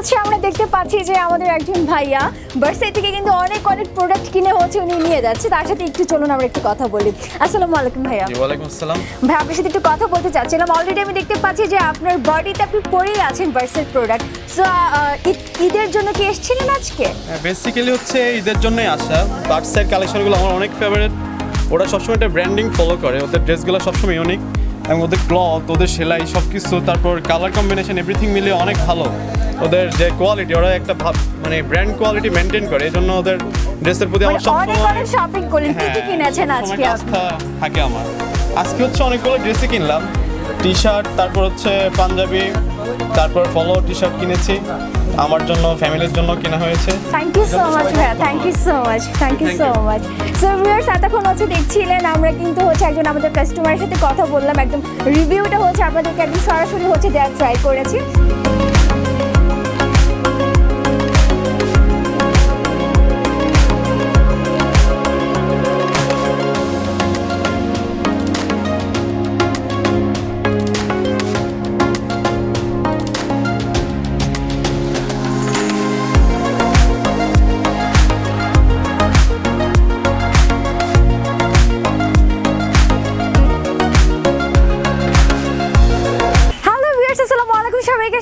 হচ্ছে আমরা দেখতে পাচ্ছি যে আমাদের একজন ভাইয়া বার্সাই থেকে কিন্তু অনেক প্রোডাক্ট কিনে হচ্ছে উনি নিয়ে যাচ্ছে। তার সাথে একটু চলুন আমরা একটু কথা বলি। আসসালামু আলাইকুম ভাইয়া। ওয়ালাইকুম আসসালাম। ভাই আপনার সাথে একটু কথা বলতে চাচ্ছিলাম। অলরেডি আমি দেখতে পাচ্ছি যে আপনার বডিতে আপনি পরেই আছেন বার্সাই প্রোডাক্ট। সো ঈদের জন্য কি এসেছিলেন আজকে? বেসিক্যালি হচ্ছে ঈদের জন্যই আসা। বার্সাইয়ের কালেকশনগুলো আমার অনেক ফেভারিট। ওরা সবসময় একটা ব্র্যান্ডিং ফলো করে, ওদের ড্রেসগুলো সবসময় ইউনিক এবং ওদের ক্লথ, ওদের সেলাই সব কিছু, তারপর কালার কম্বিনেশন এভরিথিং মিলিয়ে অনেক ভালো। ওদের যে কোয়ালিটি, ওরা একটা মানে ব্র্যান্ড কোয়ালিটি মেনটেন করে, এই জন্য ওদের ড্রেসের প্রতি আমার সবসময় শপিং করলেন। কি কি কিনেছেন আজকে? আস্থা থাকে আমার। আজকে হচ্ছে অনেকগুলো ড্রেসই কিনলাম, টি শার্ট, তারপর হচ্ছে পাঞ্জাবি, তারপর ফলো টি শার্ট কিনেছি আমার জন্য, ফ্যামিলির জন্য কেনা হয়েছে। থ্যাংক ইউ সো মাচ ভাইয়া, thank you so much, thank you so much. So viewers, এতক্ষণ হচ্ছে দেখছিলেন আমরা কিন্তু হচ্ছে একজন আমাদের কাস্টমারের সাথে কথা বললাম, একদম রিভিউটা হচ্ছে আপনাদেরকে একদম সরাসরি হচ্ছে দেওয়ার ট্রাই করেছি।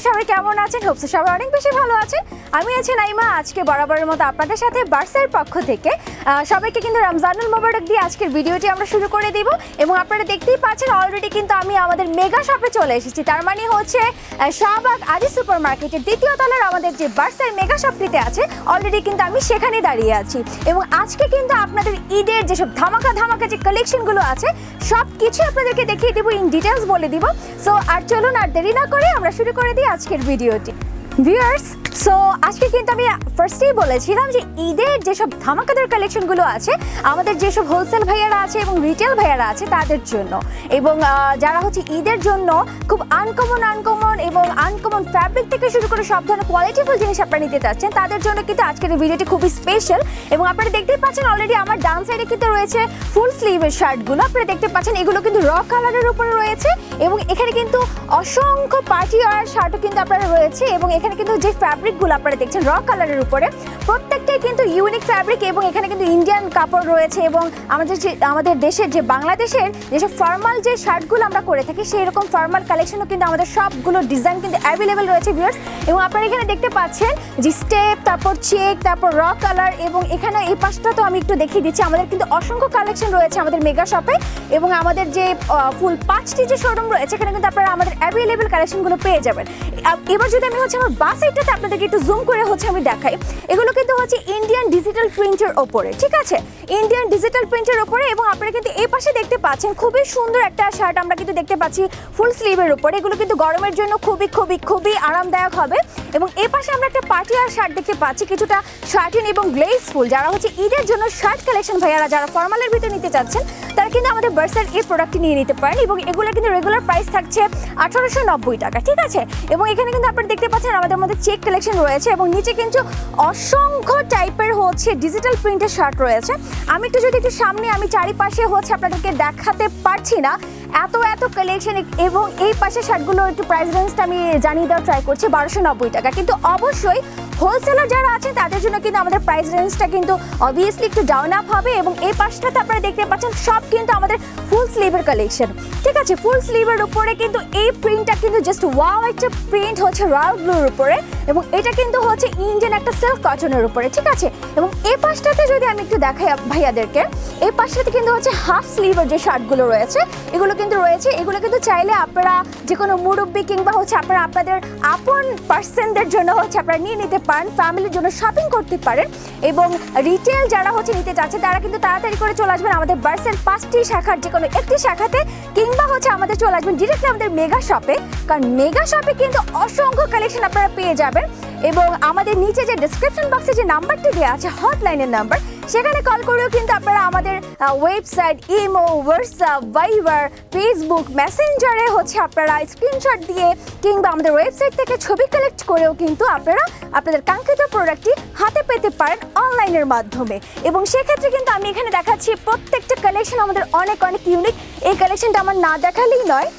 সবাই কেমন আছেন? হোপস সবাই অনেক বেশি ভালো আছেন। আমি আছি নাইমা, আজকে বরাবরের মতো আপনাদের সাথে বার্সাইয়ের পক্ষ থেকে সবাইকে কিন্তু রমজানুল মোবারক দিয়ে আজকের ভিডিওটি আমরা শুরু করে দিব। এবং আপনারা দেখতেই পাচ্ছেন অলরেডি কিন্তু আমি আমাদের মেগা শপে চলে এসেছি। তার মানে হচ্ছে শাহবাগ আজি সুপার মার্কেটের দ্বিতীয় তলার আমাদের যে বার্সাইয়ের মেগা শপটিতে আছে, অলরেডি কিন্তু আমি সেখানে দাঁড়িয়ে আছি। এবং আজকে কিন্তু আপনাদের ঈদের যেসব ধামাকা যে কালেকশনগুলো আছে সব কিছু আপনাদেরকে দেখিয়ে দেবো, ইন ডিটেলস বলে দিব। সো আর চলুন আর দেরি না করে আমরা শুরু করে দিই আজকের ভিডিওটি। ভিউয়ার্স, সো আজকে কিন্তু আমি ফার্স্টেই বলেছিলাম যে ঈদের যেসব ধামাকাদার কালেকশনগুলো আছে আমাদের যেসব হোলসেল ভাইয়ারা আছে এবং রিটেল ভাইয়ারা আছে তাদের জন্য, এবং যারা হচ্ছে ঈদের জন্য খুব আনকমন এবং আনকমন ফ্যাব্রিক থেকে শুরু করে সব ধরনের কোয়ালিটিফুল জিনিস আপনারা নিতে চাচ্ছেন তাদের জন্য কিন্তু আজকের এই ভিডিওটি খুবই স্পেশাল। এবং আপনারা দেখতেই পাচ্ছেন অলরেডি আমার ডান সাইডে কিন্তু রয়েছে ফুল স্লিভের শার্টগুলো। আপনারা দেখতে পাচ্ছেন এগুলো কিন্তু র কালারের উপরে রয়েছে এবং এখানে কিন্তু অসংখ্য পার্টি ওয়্যার শার্টও কিন্তু আপনারা রয়েছে। এবং এখানে কিন্তু যে ফ্যাব্রিকগুলো আপনারা দেখছেন র কালারের উপরে প্রত্যেকটাই কিন্তু ইউনিক ফ্যাব্রিক, এবং এখানে কিন্তু ইন্ডিয়ান কাপড় রয়েছে। এবং আমাদের দেশের যে বাংলাদেশের যেসব ফর্মাল যে শার্টগুলো আমরা করে থাকি সেই রকম ফর্মাল কালেকশনও কিন্তু আমাদের সবগুলো ডিজাইন কিন্তু অ্যাভেলেবেল রয়েছে ভিউয়ার্স। এবং আপনারা এখানে দেখতে পাচ্ছেন যে স্টেপ, তারপর চেক, তারপর র কালার, এবং এখানে এই পাশটা তো আমি একটু দেখিয়ে দিচ্ছি। আমাদের কিন্তু অসংখ্য কালেকশন রয়েছে আমাদের মেগা শপে, এবং আমাদের যে ফুল 5টি যে শোরুম রয়েছে এখানে কিন্তু আপনারা আমাদের অ্যাভেলেবেল কালেকশনগুলো পেয়ে যাবেন। এবার যদি আমি হচ্ছে আমার বাস সাইডটাতে আপনাদেরকে একটু জুম করে হচ্ছে আমি দেখাই, এগুলো কিন্তু হচ্ছে ইন্ডিয়ান ডিজিটাল প্রিন্টের ওপরে, ঠিক আছে, ইন্ডিয়ান ডিজিটাল প্রিন্টের ওপরে। এবং আপনারা কিন্তু এই পাশে দেখতে পাচ্ছেন খুবই সুন্দর একটা শার্ট আমরা কিন্তু দেখতে পাচ্ছি ফুল স্লিভের উপরে। এগুলো কিন্তু গরমের জন্য খুবই আরামদায়ক হবে। এবং এই পাশে আমরা একটা পার্টি আর শার্ট দেখতে পাচ্ছি কিছুটা শার্টিন এবং গ্লেজফুল। যারা হচ্ছে ঈদের জন্য শার্ট কালেকশন ভাইয়ারা যারা ফর্মালের ভিতরে নিতে চাচ্ছেন তারা কিন্তু আমাদের বার্সাইয়ের এই প্রোডাক্টটি নিয়ে নিতে পারেন। এবং এগুলো কিন্তু রেগুলার প্রাইস থাকছে 1890 টাকা, ঠিক আছে। এবং এখানে কিন্তু আপনারা দেখতে পাচ্ছেন আমাদের মধ্যে চেক কালেকশন রয়েছে এবং নিচে কিন্তু অসংখ্য টাইপের হচ্ছে ডিজিটাল প্রিন্টের শার্ট রয়েছে। আমি একটু সামনে আমি চারিপাশে হচ্ছে আপনাদেরকে দেখাতে পারছি না, এত কালেকশন। এবং এই পাশে শার্টগুলো একটু প্রাইস রেঞ্জটা আমি জানিয়ে দেওয়ার ট্রাই করছি, 1290 টাকা। কিন্তু অবশ্যই হোলসেলার যারা আছেন তাদের জন্য কিন্তু আমাদের প্রাইস রেঞ্জটা কিন্তু অবভিয়াসলি একটু ডাউন আপ হবে। এবং এই পাশটাতে আপনারা দেখতে পাচ্ছেন সব কিন্তু আমাদের ফুল স্লিভের কালেকশন, ঠিক আছে। ফুল স্লিভের উপরে কিন্তু এই প্রিন্টটা কিন্তু জাস্ট ওয়াও একটা প্রিন্ট হচ্ছে রয়্যাল ব্লুর উপরে, এবং এটা কিন্তু হচ্ছে ইন্ডিয়ান একটা সিল্ক কটনের উপরে, ঠিক আছে। এবং এই পাশটাতে যদি আমি একটু দেখাই ভাইয়াদেরকে, এই পাশটাতে কিন্তু হচ্ছে হাফ স্লিভের যে শার্টগুলো রয়েছে এগুলো কিন্তু রয়েছে। এগুলো কিন্তু চাইলে আপনারা যে কোনো মুরব্বি কিংবা হচ্ছে আপনারা আপনাদের আপন পার্সনদের জন্য হচ্ছে আপনারা নিয়ে নিতে পারেন, ফ্যামিলির জন্য শপিং করতে পারেন। এবং রিটেল যারা হচ্ছে নিতে চাচ্ছে তারা কিন্তু তাড়াতাড়ি করে চলে আসবেন আমাদের বার্সাইয়ের 5টি শাখার যে কোনো একটি শাখাতে, কিংবা হচ্ছে আমাদের চলে আসবেন ডিরেক্টলি আমাদের মেগা শপে, কারণ মেগা শপে কিন্তু অসংখ্য কালেকশন আপনারা পেয়ে যাবেন। এবং আমাদের নিচে যে ডেসক্রিপশন বক্সে যে নাম্বারটি দেওয়া আছে হটলাইনের নাম্বার, সেখানে কল করেও কিন্তু আপনারা আমাদের ওয়েবসাইট, ইমো, হোয়াটসঅ্যাপ, ভাইবার, ফেসবুক, মেসেঞ্জারে হচ্ছে আপনারা স্ক্রিনশট দিয়ে কিংবা আমাদের ওয়েবসাইট থেকে ছবি কালেক্ট করেও কিন্তু আপনারা আপনাদের কাঙ্ক্ষিত প্রোডাক্টটি হাতে পেতে পারেন অনলাইনের মাধ্যমে। এবং সেক্ষেত্রে কিন্তু আমি এখানে দেখাচ্ছি প্রত্যেকটা কালেকশন আমাদের অনেক ইউনিক। এই কালেকশনটা আমার না দেখালেই নয়,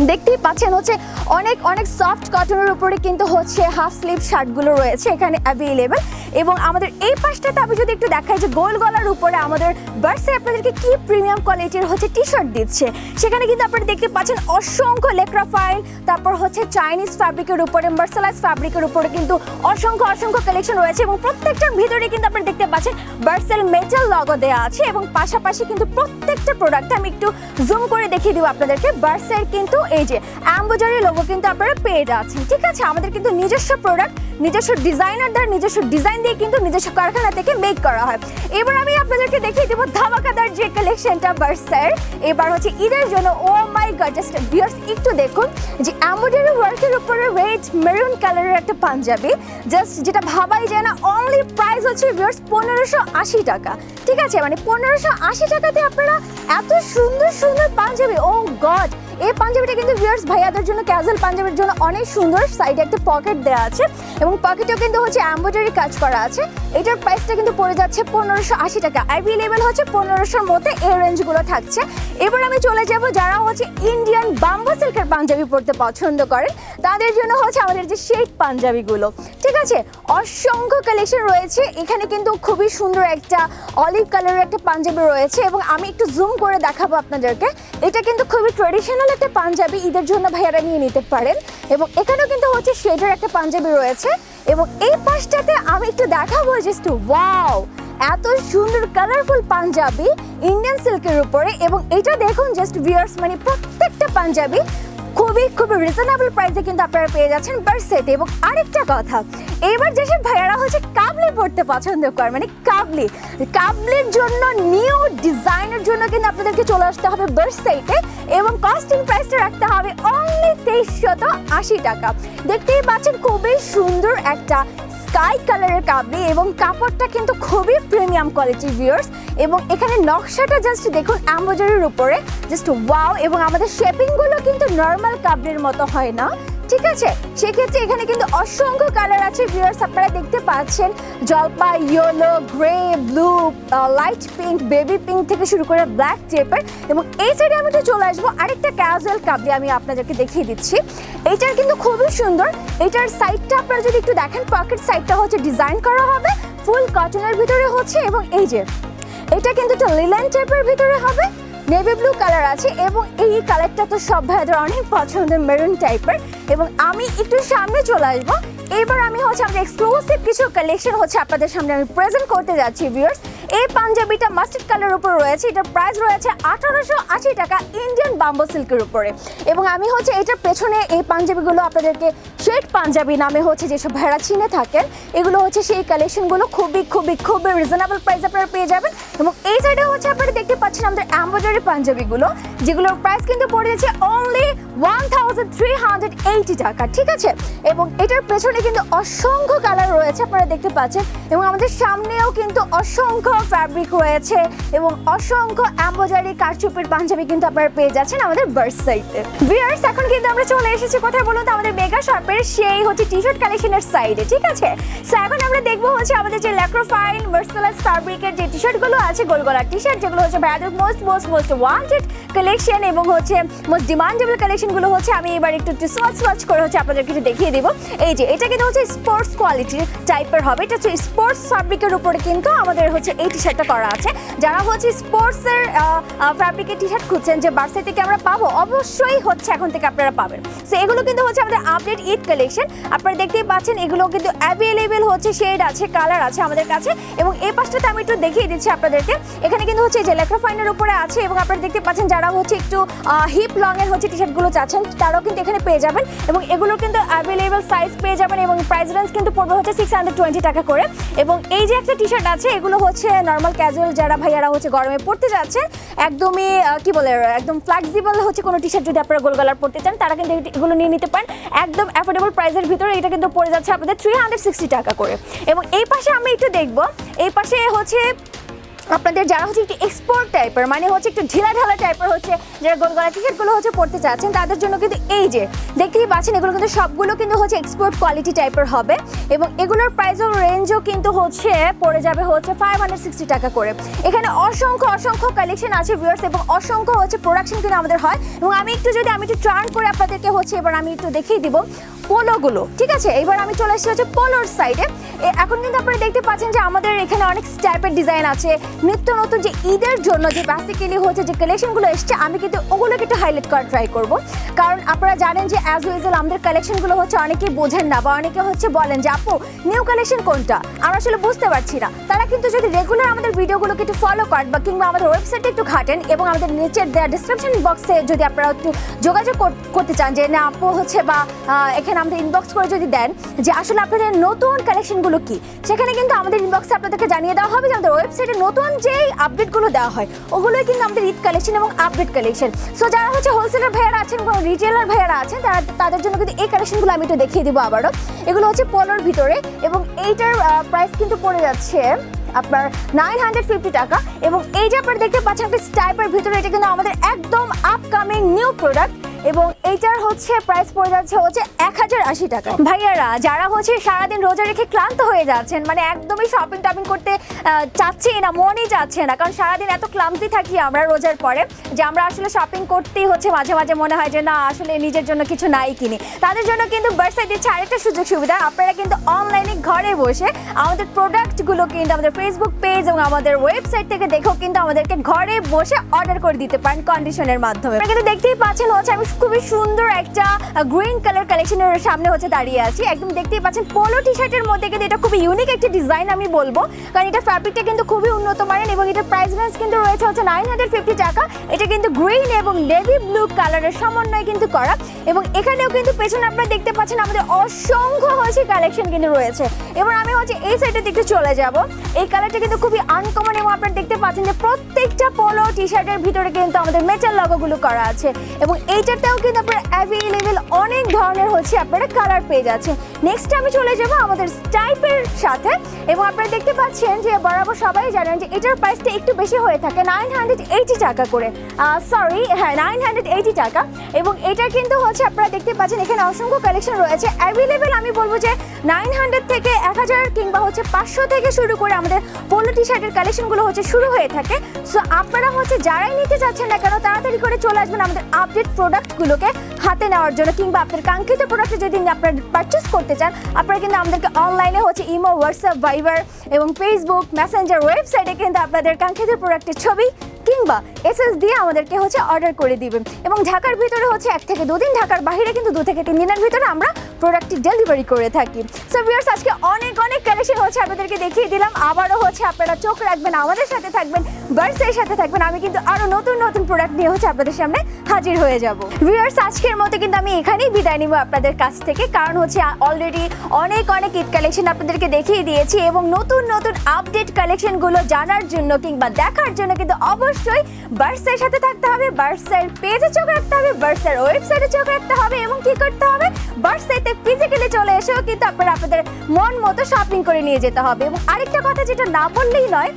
দেখতেই পাচ্ছেন হচ্ছে অনেক অনেক সফট কটনের উপরে কিন্তু হচ্ছে হাফ স্লিভ শার্টগুলো রয়েছে এখানে অ্যাভেলেবেল। এবং আমাদের এই পাশটাতে আমি যদি একটু দেখাই যে গোল গলার উপরে আমাদের বার্সাই আপনাদেরকে কি প্রিমিয়াম কোয়ালিটির হচ্ছে টি শার্ট দিচ্ছে। সেখানে কিন্তু আপনারা দেখতে পাচ্ছেন অসংখ্য লেকরা ফাইল, তারপর হচ্ছে চাইনিজ ফ্যাব্রিকের উপরে, মার্সালাইজ ফ্যাব্রিকের উপরে কিন্তু অসংখ্য অসংখ্য কালেকশন রয়েছে এবং প্রত্যেকটার ভিতরে কিন্তু আপনারা দেখতে পাচ্ছেন বার্সেল মেটাল লগো দেওয়া আছে। এবং পাশাপাশি কিন্তু প্রত্যেকটা প্রোডাক্ট আমি একটু জুম করে দেখিয়ে দিব আপনাদেরকে। বার্সের কিন্তু এই যে অ্যাম্বোজারি লোগো কিন্তু আপনারা পেয়ে যাচ্ছেন, ঠিক আছে। আমাদের কিন্তু নিজস্ব প্রোডাক্ট, নিজস্ব ডিজাইনার দ্বারা নিজস্ব ডিজাইন দিয়ে কিন্তু নিজস্ব কারখানা থেকে মেক করা হয়। এবার আমি আপনাদেরকে দেখিয়ে দেবো ধামাকাদার যে কালেকশনটা বার্সার এবার হচ্ছে ঈদের জন্য। ও মাই গড, জাস্ট ভিউয়ার্স একটু দেখুন যে এমব্রয়ডারি ওয়ার্কের উপরে রেড মেরুন কালারের একটা পাঞ্জাবি, জাস্ট যেটা ভাবাই যায় না। অনলি প্রাইস হচ্ছে ভিউয়ার্স 1580 টাকা, ঠিক আছে। মানে 1580 টাকাতে আপনারা এত সুন্দর সুন্দর পাঞ্জাবি, ও গড। এই পাঞ্জাবিটা কিন্তু ভিউয়ার্স ভাইয়াদের জন্য, ক্যাজুয়াল পাঞ্জাবির জন্য অনেক সুন্দর। সাইডে একটা পকেট দেওয়া আছে এবং পকেটেও কিন্তু হচ্ছে এমব্রয়ডারি কাজ করা আছে। এটার প্রাইসটা কিন্তু পড়ে যাচ্ছে 1580 টাকা। অ্যাভেলেবেল হচ্ছে 1500-র মধ্যে এই রেঞ্জগুলো থাকছে। এবার আমি চলে যাব যারা হচ্ছে ইন্ডিয়ান বাম্বু সিল্কের পাঞ্জাবি পরতে পছন্দ করেন তাদের জন্য হচ্ছে আমাদের যে শেড পাঞ্জাবিগুলো, ঠিক আছে। অসংখ্য কালেকশন রয়েছে এখানে, কিন্তু খুবই সুন্দর একটা অলিভ কালারের একটা পাঞ্জাবি রয়েছে এবং আমি একটু জুম করে দেখাবো আপনাদেরকে। এটা কিন্তু খুবই ট্রেডিশনাল একটা পাঞ্জাবি, ঈদের জন্য ভাইয়ারা নিয়ে নিতে পারেন। এবং এখানেও কিন্তু হচ্ছে শেডের একটা পাঞ্জাবি রয়েছে এবং এই পাশটাতে আমি একটু দেখাবো জাস্ট ওয়াও, এত সুন্দর কালারফুল পাঞ্জাবি ইন্ডিয়ান সিল্কের উপরে। এবং এটা দেখুন জাস্ট ভিউয়ার্স, মানে প্রত্যেকটা পাঞ্জাবি খুবই খুবই রিজনেবল প্রাইসে কিন্তু আপনারা পেয়ে যাচ্ছেন বার্সাতে। এবং আরেকটা কথা, এবার যেসব ভাইয়ারা হচ্ছে কাবলি পড়তে পছন্দ করে, মানে কাবলির জন্য নিউ ডিজাইনের জন্য কিন্তু আপনাদেরকে চলে আসতে হবে বার্সাইতে এবং কস্টিং প্রাইসটা রাখতে হবে অনলি 2380 টাকা। দেখতেই পাচ্ছেন খুবই সুন্দর একটা স্কাই কালারের কাবলি এবং কাপড়টা কিন্তু খুবই প্রিমিয়াম কোয়ালিটির ভিউয়ার্স। এবং এখানে নকশাটা জাস্ট দেখুন এমব্রয়ডারির উপরে, জাস্ট ওয়াও। এবং আমাদের শেপিংগুলো কিন্তু নর্মাল কাবলির মতো হয় না, ঠিক আছে। সেক্ষেত্রে এখানে কিন্তু অসংখ্য কালার আছে ভিউয়ার্স, আপনারা দেখতে পাচ্ছেন জলপাই, yellow, grey, blue, light pink, baby pink থেকে শুরু করে ব্ল্যাক টাইপের। এবং এই সাইডে আমি তো চলে আসবো আরেকটা ক্যাজুয়াল কাবলি আমি আপনাদেরকে দেখিয়ে দিচ্ছি। এইটার কিন্তু খুবই সুন্দর। এটার সাইডটা আপনারা যদি একটু দেখেন, পকেট সাইডটা হচ্ছে ডিজাইন করা হবে ফুল কটনের ভিতরে হচ্ছে। এবং এই যে এটা কিন্তু একটা লিলেন টাইপের ভিতরে হবে, নেভি ব্লু কালার আছে এবং এই কালারটা তো সব ভাইদের অনেক পছন্দের, মেরুন টাইপের। এবং আমি একটু সামনে চলে আসবো। এবার আমি হচ্ছে আমাদের এক্সক্লুসিভ কিছু কালেকশন হচ্ছে আপনাদের সামনে আমি প্রেজেন্ট করতে যাচ্ছি ভিউয়ার্স। এই পাঞ্জাবিটা মাস্টার্ড কালার উপর রয়েছে, এটার প্রাইস রয়েছে 1880 টাকা ইন্ডিয়ান বাম্বু সিল্কের উপরে। এবং আমি হচ্ছে এটার পেছনে এই পাঞ্জাবিগুলো আপনাদেরকে শেড পাঞ্জাবি নামে হচ্ছে যেসব ভেড়া চিনে থাকেন, এগুলো হচ্ছে সেই কালেকশনগুলো খুবই খুবই খুবই রিজনেবল প্রাইস আপনারা পেয়ে যাবেন। এবং এই সাইডে হচ্ছে আপনারা দেখতে পাচ্ছেন আমাদের এমব্রয়ডারি পাঞ্জাবিগুলো, যেগুলোর প্রাইস কিন্তু পড়ে যাচ্ছে অনলি 1380 টাকা, ঠিক আছে। এবং এটার পেছনে কিন্তু অসংখ্য কালার রয়েছে আপনারা দেখতে পাচ্ছেন এবং আমাদের সামনেও কিন্তু অসংখ্য ফ্যাব্রিক রয়েছে এবং অসংখ্য এমব্রয়ডারি কারচুপির পাঞ্জাবি কিন্তু আপনারা পেয়ে যাচ্ছেন আমাদের বার্সাইতে। ভিউয়ার্স, এখন কিন্তু আমরা চলে এসেছি কোথায় বলুন তো, আমাদের মেগা শপের সেই হচ্ছে টি শার্ট কালেকশনের সাইডে, ঠিক আছে। সো এখন আমরা দেখবো হচ্ছে আমাদের যে ল্যাক্রোফাইন মার্সালাইজ ফ্যাব্রিকের যে টি শার্টগুলো আছে, গোল গলার টি শার্ট, যেগুলো হচ্ছে ভাইয়াদের মোস্ট ওয়ান্টেড কালেকশন এবং হচ্ছে মোস্ট ডিমান্ডেবল কালেকশনগুলো হচ্ছে আমি এবার একটু সোয়াচ করে হচ্ছে আপনাদেরকে একটু দেখিয়ে দেবো। এই যে এটা কিন্তু হচ্ছে স্পোর্টস কোয়ালিটির টাইপের হবে, এটা হচ্ছে স্পোর্টস ফ্যাব্রিকের উপরে কিন্তু আমাদের হচ্ছে এই টি শার্টটা করা আছে। যারা হচ্ছে স্পোর্টসের ফ্যাব্রিকের টি শার্ট খুঁজছেন যে বার্সাই থেকে আমরা পাবো, অবশ্যই হচ্ছে এখন থেকে আপনারা পাবেন। সো এগুলো কিন্তু হচ্ছে আমাদের আপডেট ঈদ কালেকশন, আপনারা দেখতেই পাচ্ছেন এগুলো কিন্তু অ্যাভেলেবেল হচ্ছে, শেড আছে, কালার আছে আমাদের কাছে। এবং এই পাশটাতে আমি একটু দেখিয়ে দিচ্ছি আপনাদেরকে, এখানে কিন্তু হচ্ছে যে ল্যাক্রোফাইনের উপরে আছে এবং আপনারা দেখতে পাচ্ছেন যারা হচ্ছে একটু হিপ লং এর হচ্ছে টি শার্টগুলো চাচ্ছেন তারাও কিন্তু এখানে পেয়ে যাবেন। এবং এগুলো কিন্তু অ্যাভেলেবল সাইজ পেয়ে যাবেন এবং প্রাইস রেঞ্জ কিন্তু পড়বে হচ্ছে 620 টাকা করে। এবং এই যে একটা টি শার্ট আছে, এগুলো হচ্ছে নর্মাল ক্যাজুয়াল যারা ভাইয়ারা হচ্ছে গরমে পড়তে যাচ্ছেন, একদমই কি বলে একদম ফ্লেক্সিবল হচ্ছে কোনো টি শার্ট যদি আপনারা গোল গলার পড়তে চান তারা কিন্তু এগুলো নিয়ে নিতে পারেন একদম অ্যাফোর্ডেবল প্রাইসের ভিতরে। এটা কিন্তু পড়ে যাচ্ছে আপনাদের 360 টাকা করে। এবং এই পাশে আমি একটু দেখবো, এই পাশে হচ্ছে আপনাদের যারা হচ্ছে একটু এক্সপোর্ট টাইপের মানে হচ্ছে একটু ঢিলা ঢালা টাইপের হচ্ছে যারা গোল গলা টি শার্টগুলো হচ্ছে পড়তে চাচ্ছেন তাদের জন্য কিন্তু এই যে দেখতেই পাচ্ছেন এগুলো কিন্তু সবগুলো কিন্তু হচ্ছে এক্সপোর্ট কোয়ালিটি টাইপের হবে এবং এগুলোর প্রাইসও রেঞ্জও কিন্তু হচ্ছে পড়ে যাবে হচ্ছে 560 টাকা করে। এখানে অসংখ্য কালেকশন আছে ভিউয়ার্স এবং অসংখ্য হচ্ছে প্রোডাকশন কিন্তু আমাদের হয় এবং আমি একটু টার্ন করে আপনাদেরকে হচ্ছে এবার আমি একটু দেখিয়ে দিব পোলোগুলো, ঠিক আছে। এবার আমি চলে এসেছি হচ্ছে পোলোর সাইডে। এখন কিন্তু আপনারা দেখতে পাচ্ছেন যে আমাদের এখানে অনেক টাইপের ডিজাইন আছে নিত্য নতুন যে ঈদের জন্য যে বেসিক্যালি হচ্ছে যে কালেকশনগুলো এসছে আমি কিন্তু ওগুলোকে একটু হাইলাইট করার ট্রাই করব, কারণ আপনারা জানেন যে অ্যাজ ইউজুয়াল আমাদের কালেকশনগুলো হচ্ছে অনেকেই বোঝেন না বা অনেকে হচ্ছে বলেন যে আপু নিউ কালেকশন কোনটা আমরা আসলে বুঝতে পারছি না। তারা কিন্তু যদি রেগুলার আমাদের ভিডিওগুলোকে একটু ফলো করেন বা কিংবা আমাদের ওয়েবসাইটে একটু ঘাটেন এবং আমাদের নিচের দেওয়া ডিসক্রিপশন বক্সে যদি আপনারা একটু যোগাযোগ করতে চান যে না আপু হচ্ছে বা এখানে আমাদের ইনবক্স করে যদি দেন যে আসলে আপনাদের নতুন কালেকশনগুলো কি, সেখানে কিন্তু আমাদের ইনবক্সে আপনাদেরকে জানিয়ে দেওয়া হবে যে আমাদের ওয়েবসাইটে নতুন যেই আপডেটগুলো দেওয়া হয় ওগুলোই কিন্তু আমাদের ঈদ কালেকশন এবং আপডেট কালেকশন। সো যারা হচ্ছে হোলসেলার ভাইয়ারা আছেন এবং রিটেলার ভাইয়ারা আছেন তাদের জন্য কিন্তু এই কালেকশনগুলো আমি একটু দেখিয়ে দিব আবারও। এগুলো হচ্ছে পোলোর ভিতরে এবং এইটার প্রাইস কিন্তু পড়ে যাচ্ছে আপনার 950 টাকা এবং এই যে আপনারা দেখতে পাচ্ছেন একটা স্টাইপের ভিতরে এটা কিন্তু আমাদের একদম আপকামিং নিউ প্রোডাক্ট এবং এইটার হচ্ছে প্রাইস পড়ে যাচ্ছে হচ্ছে 1080 টাকা। ভাইয়ারা যারা হচ্ছে সারাদিন রোজা রেখে ক্লান্ত হয়ে যাচ্ছেন মানে একদমই শপিং টপিং করতে চাচ্ছি না, মনই যাচ্ছে না, কারণ সারাদিন এত ক্লান্তি থাকি আমরা রোজার পরে যে আমরা আসলে শপিং করতেই হচ্ছে মাঝে মাঝে মনে হয় যে না আসলে নিজের জন্য কিছু নাই কিনি, তাদের জন্য কিন্তু বার্সাই দিচ্ছে আরেকটা সুযোগ সুবিধা। আপনারা কিন্তু অনলাইনে ঘরে বসে আমাদের প্রোডাক্টগুলো কিন্তু আমাদের ফেসবুক পেজ এবং আমাদের ওয়েবসাইট থেকে দেখেও কিন্তু আমাদেরকে ঘরে বসে অর্ডার করে দিতে পারেন কন্ডিশনের মাধ্যমে। আপনারা কিন্তু দেখতেই পাচ্ছেন হচ্ছে আমি খুবই সুন্দর একটা গ্রিন কালার কালেকশনের সামনে হচ্ছে দাঁড়িয়ে আছি। একদম দেখতেই পাচ্ছেন পোলো টি শার্টের মধ্যে কিন্তু এটা খুবই ইউনিক একটা ডিজাইন আমি বলবো, কারণ এটা ফ্যাব্রিকটা কিন্তু খুবই উন্নত মানের এবং এটার প্রাইস রেঞ্জ কিন্তু রয়েছে হচ্ছে 950 টাকা। এটা কিন্তু গ্রিন এবং নেভি ব্লু কালারের সমন্বয় কিন্তু করা এবং এখানেও কিন্তু পেছনে আপনারা দেখতে পাচ্ছেন আমাদের অসংখ্য হচ্ছে কালেকশন কিন্তু রয়েছে। এবার আমি হচ্ছে এই সাইডের দিকে চলে যাব। এই কালারটা কিন্তু খুবই আনকমন এবং আপনারা দেখতে পাচ্ছেন যে প্রত্যেকটা পোলো টি শার্টের ভিতরে কিন্তু আমাদের মেটাল লগোগুলো করা আছে এবং এইটাতেও কিন্তু আপনারা অ্যাভেলেবেল অনেক ধরনের হচ্ছে আপনারা কালার পেয়ে যাচ্ছেন। নেক্সট আমি চলে যাব আমাদের স্টাইপের সাথে এবং আপনারা দেখতে পাচ্ছেন যে বরাবর সবাই জানেন যে এটার প্রাইসটা একটু বেশি হয়ে থাকে 980 টাকা করে, সরি হ্যাঁ 980 টাকা এবং এটা কিন্তু হচ্ছে আপনারা দেখতে পাচ্ছেন এখানে অসংখ্য কালেকশন রয়েছে অ্যাভেলেবেল। আমি বলবো যে 900 থেকে 1000 কিংবা হচ্ছে 500 থেকে শুরু করে আমাদের পোলো টি শার্টের কালেকশনগুলো হচ্ছে শুরু হয়ে থাকে। সো আপনারা হচ্ছে যারাই নিতে চাচ্ছেন না কেন তাড়াতাড়ি করে চলে আসবেন আমাদের আপডেট প্রোডাক্টগুলোকে হাতে নেওয়ার জন্য কিংবা আপনার কাঙ্ক্ষিত প্রোডাক্ট যদি আপনারা পারচেস করতে চান আপনারা কিন্তু আমাদেরকে অনলাইনে হচ্ছে ইমো, হোয়াটসঅ্যাপ, ভাইবার এবং ফেসবুক মেসেঞ্জার ওয়েবসাইটে কিন্তু আপনাদের কাঙ্ক্ষিত প্রোডাক্টের ছবি কিংবা এসএস দিয়ে আমাদেরকে হচ্ছে অর্ডার করে দিবেন এবং ঢাকার ভিতরে হচ্ছে 1 থেকে 2 দিন, ঢাকার বাইরে কিন্তু 2 থেকে 3 দিনের ভিতরে আমরা প্রোডাক্টটি ডেলিভারি করে থাকি। সো ভিউয়ার্স আজকে অনেক কালেকশন হচ্ছে আপনাদেরকে দেখিয়ে দিলাম। আবারও হচ্ছে আপনারা চোখ রাখবেন, আমাদের সাথে থাকবেন, বার্সার সাথে থাকবেন। আমি কিন্তু আরো নতুন প্রোডাক্ট নিয়ে হচ্ছে আপনাদের সামনে হাজির হয়ে যাব। ভিউয়ার্স আজকের মতো কিন্তু আমি এখানেই বিদায় নিব আপনাদের কাছ থেকে, কারণ হচ্ছে অলরেডি অনেক ঈদ কালেকশন আপনাদেরকে দেখিয়ে দিয়েছি এবং নতুন আপডেট কালেকশনগুলো জানার জন্য কিংবা দেখার জন্য কিন্তু অবশ্যই বার্সার সাথে থাকতে হবে, বার্সার পেজে চোখ রাখতে হবে, বার্সার ওয়েবসাইটে চোখ রাখতে হবে এবং কি করতে হবে বার্সাতে ফিজিক্যালি চলে এসেও কিন্তু আপনারা আপনাদের মন মতো শপিং করে নিয়ে যেতে হবে। এবং আরেকটা কথা যেটা না বললেই নয়,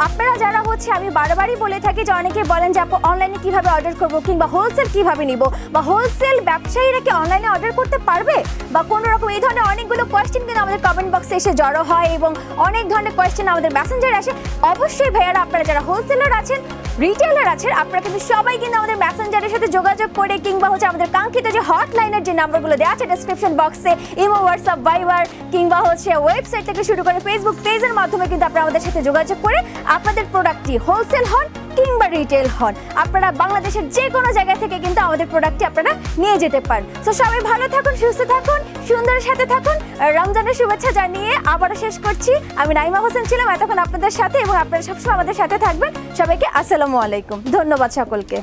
আপনারা যারা হচ্ছে আমি বারবারই বলে থাকি যে অনেকে বলেন যে আপু অনলাইনে কিভাবে অর্ডার করব কিংবা হোলসেল কিভাবে নিব বা হোলসেল ব্যবসায়ীরা কি অনলাইনে অর্ডার করতে পারবে বা কোনো রকম এই ধরনের অনেকগুলো কোয়েশ্চেন কিন্তু আমাদের কমেন্ট বক্সে এসে জড়ো হয় এবং অনেক ধরনের কোয়েশ্চেন আমাদের মেসেঞ্জার আসে। অবশ্যই ভাইয়ারা আপনারা যারা হোলসেলার আছেন, রিটেলার আছেন, আপনারা কিন্তু সবাই কিন্তু আমাদের মেসেঞ্জারের সাথে যোগাযোগ করে কিংবা হচ্ছে আমাদের কাঙ্ক্ষিত যে হটলাইনের যে নাম্বারগুলো দেওয়া আছে ডেসক্রিপশন বক্সে ইমো, হোয়াটসঅ্যাপ, ভাইবার কিংবা হচ্ছে ওয়েবসাইট থেকে শুরু করে ফেসবুক পেজের মাধ্যমে কিন্তু আপনারা আমাদের সাথে যোগাযোগ করে আপনাদের প্রোডাক্টটি হোলসেল হন কিংবা রিটেল হন আপনারা বাংলাদেশের যে কোনো জায়গা থেকে কিন্তু আমাদের প্রোডাক্টটি আপনারা নিয়ে যেতে পারেন। সো সবাই ভালো থাকুন, সুস্থ থাকুন, সুন্দরের সাথে থাকুন। রমজানের শুভেচ্ছা জানিয়ে আবারও শেষ করছি। আমি নাইমা হোসেন ছিলাম এতক্ষণ আপনাদের সাথে এবং আপনারা সবসময় আমাদের সাথে থাকবেন। সবাইকে আসসালামু আলাইকুম, ধন্যবাদ সকলকে।